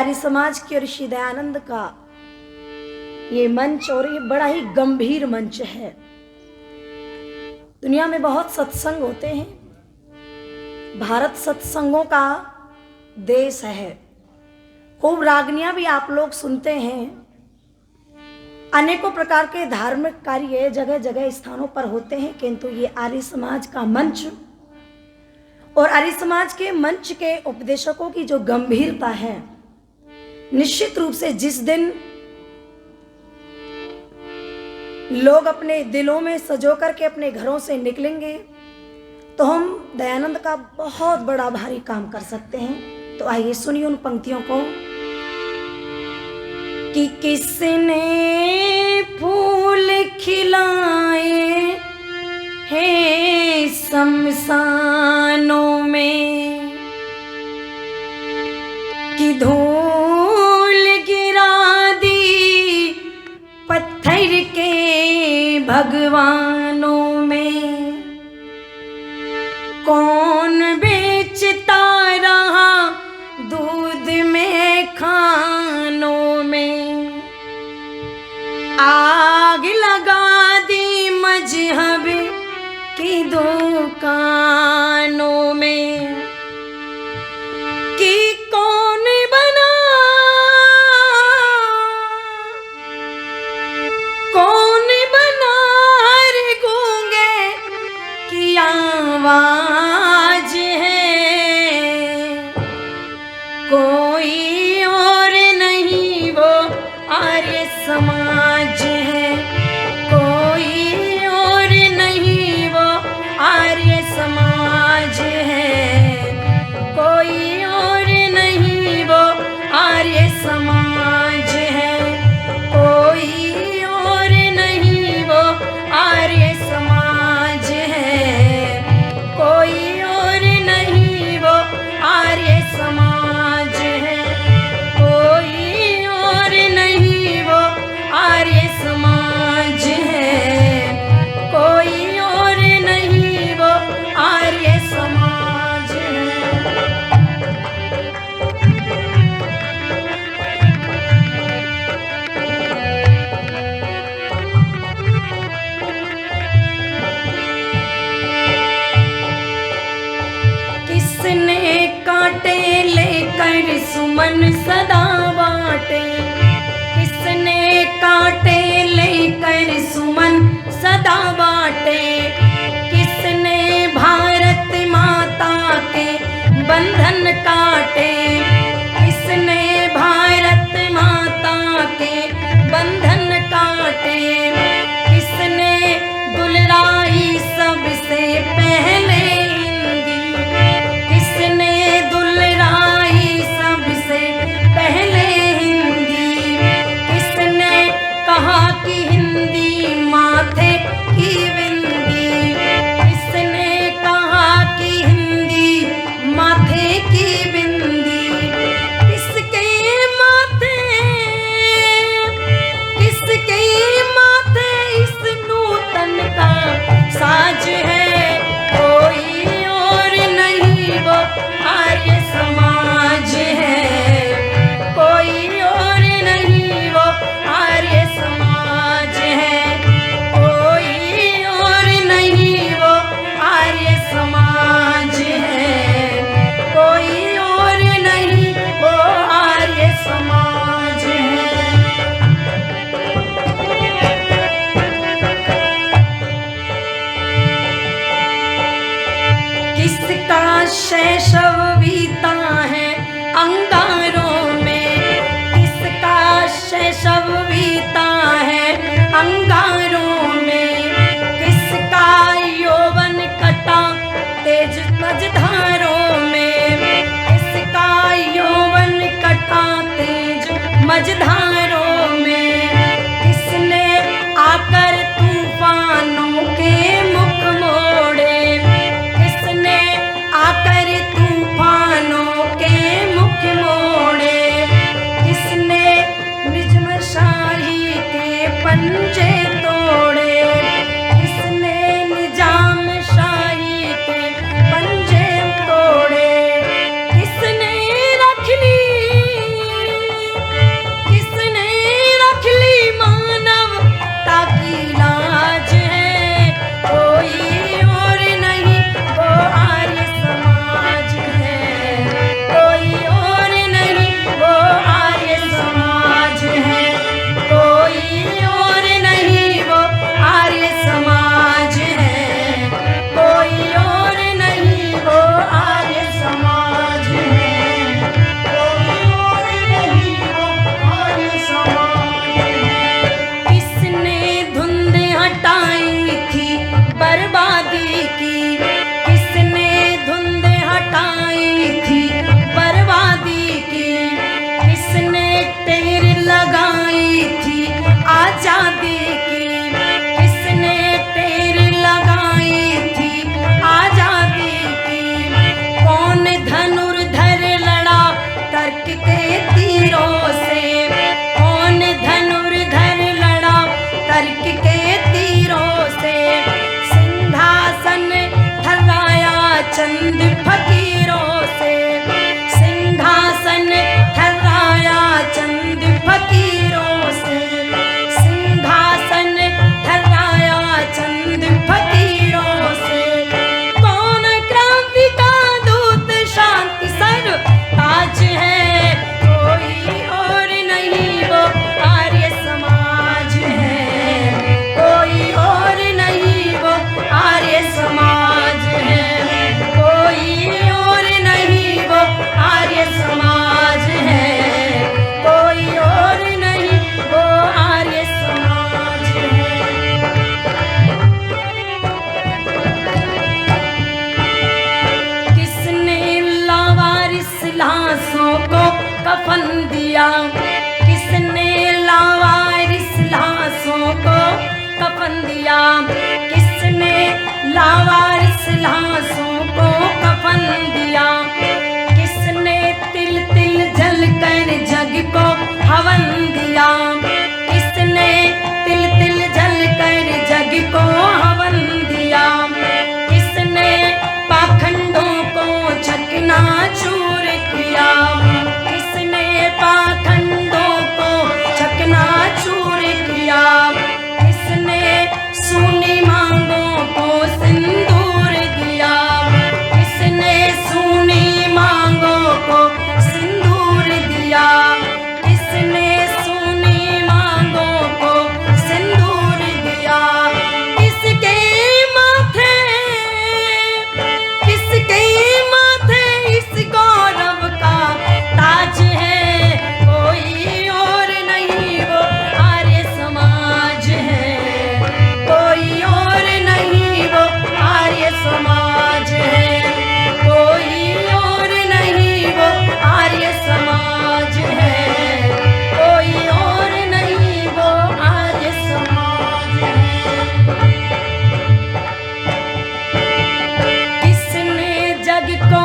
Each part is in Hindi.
आर्य समाज के ऋषि दयानंद का ये मंच, और ये बड़ा ही गंभीर मंच है। दुनिया में बहुत सत्संग होते हैं, भारत सत्संगों का देश है। खूब रागनियां भी आप लोग सुनते हैं, अनेकों प्रकार के धार्मिक कार्य जगह जगह स्थानों पर होते हैं, किंतु ये आर्य समाज का मंच और आर्य समाज के मंच के उपदेशकों की जो गंभीरता है, निश्चित रूप से जिस दिन लोग अपने दिलों में सजो करके अपने घरों से निकलेंगे तो हम दयानंद का बहुत बड़ा भारी काम कर सकते हैं। तो आइए सुनिए उन पंक्तियों को कि किसने फूल खिलाए हैं शमशानों में, कि धूल गिरा दी पत्थर के भगवानों में, कौन बेचता रहा दूध में खानों में, आग लगा दी मजहब की दुकानों में, कि कौन बना रे गूंगे की आवाज है, कोई और नहीं वो आर्य समाज है, कोई और नहीं वो आर्य समाज है, कोई और नहीं वो आर्य समाज है, कोई और नहीं वो आर्य समाज है, कोई और नहीं वो आर्य समाज है, कोई और नहीं वो आर्य समाज है, कोई और नहीं वो आर्य समाज है। किसने कांटे लेकर सुमन सदा बाटे, किसने कांटे लेकर सुमन सदा बाटे, किसने भारत माता के बंधन काटे, किसने भारत माता के बंधन काटे, किसने दुलराई सबसे पहले हिंदी, किसने दुलराई सबसे पहले हिंदी, किसने कहा कि हिंदी माथे की बिंदी, किसने कहा कि हिंदी माथे की बिंदी, किसके माथे इस नूतन का साज है, कोई और नहीं वो आर्य समाज है, कोई और नहीं वो आर्य समाज है, कोई और नहीं वो आर्य समाज है, कोई और नहीं वो आर्य समाज है। किसका शैशव बीता है अंगारों में, किसका शैशव बीता है अंगारों में, किसका यौवन कटा तेज मझधारों में, किसका यौवन कटा तेज मझधारों में, किसने आकर तूफानों के मुख मोड़े, किसने आकर तूफानों के मुख मोड़े, किसने निजामशाही के पंजे तोड़े, किसने निजामशाही के पंजे तोड़े, किसने रख ली दिया, किसने लावारिस लाशों को कफन दिया, किसने लावारिस लाशों को कफन दिया, किसने तिल तिल जल कर जग को हवन दिया, किसने तिल तिल जल कर जग को हवन दिया, किसने पाखंडों को चकनाचूर किया, किसने पाखंडों को चकनाचूर किया, किसने सूनी मांगों को सिंदूर दिया, किसने सूनी मांगों को सिंदूर दिया, किसने सूनी मांगों को सिंदूर दिया, किसके माथे इस गौरव का ताज है, कोई और नहीं वो आर्य समाज है, कोई और नहीं वो आर्य समाज है, कोई और नहीं वो आर्य समाज है, कोई और नहीं वो आर्य समाज है। किसने जग को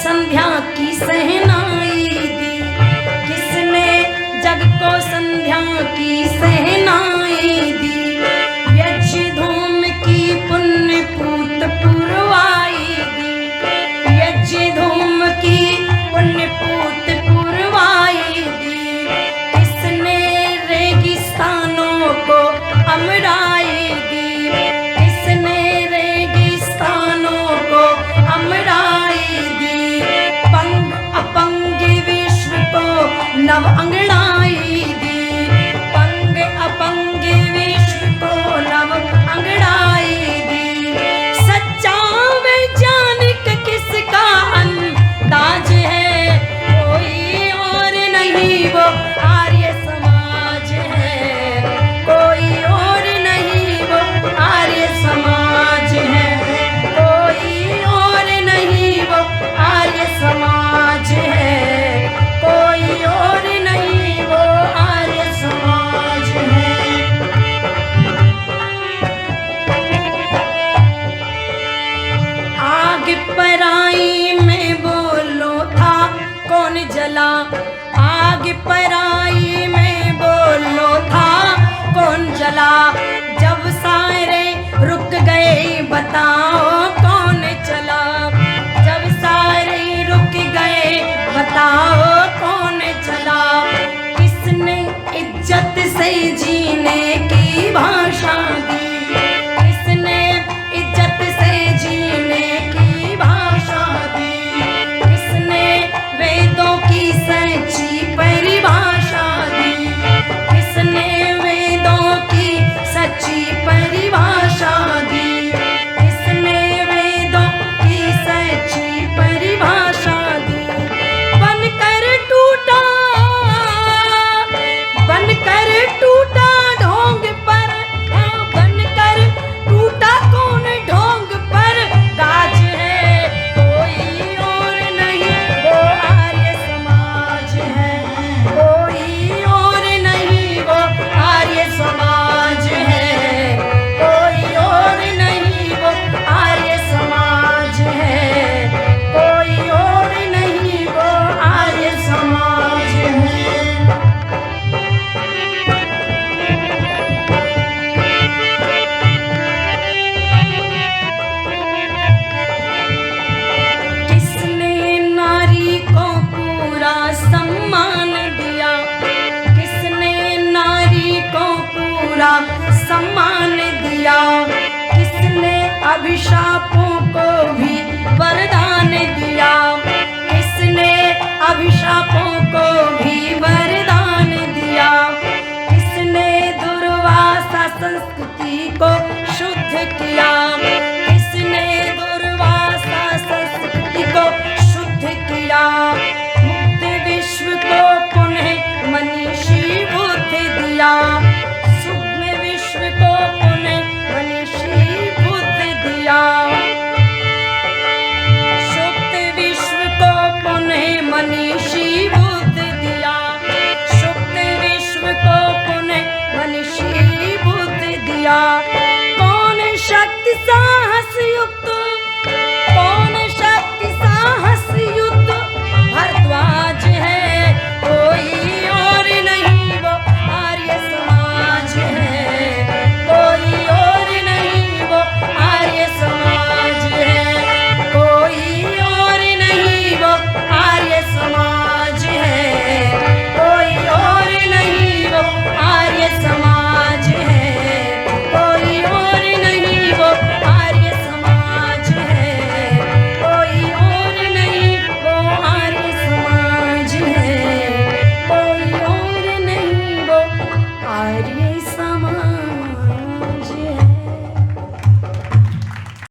संध्या की सहनाई दी, किसने जग को संध्या की सहनाई दी, यज्ञ धूम की पुण्य पूत पुरवाई दी, यज्ञ धूम की पुण्य पूत पुरवाई दी, किसने रेगिस्तानों को अमराई दी, किसने रेगिस्तानों को अमराई दी, पंग अपंग विश्व को नव अंगड़ाई दी, पंग अपंग विश्व को नव अंगड़ाई दी, सच्चा वैज्ञानिक किसका अंदाज है, कोई और नहीं वो आर्य समाज है, कोई और नहीं वो आर्य समाज है, कोई और नहीं वो आर्य समाज है, कोई और नहीं वो आर्य समाज है। आग पराई में बोलो था कौन जला, आग पराई में बोलो था कौन जला, जब सारे रुक गए बताओ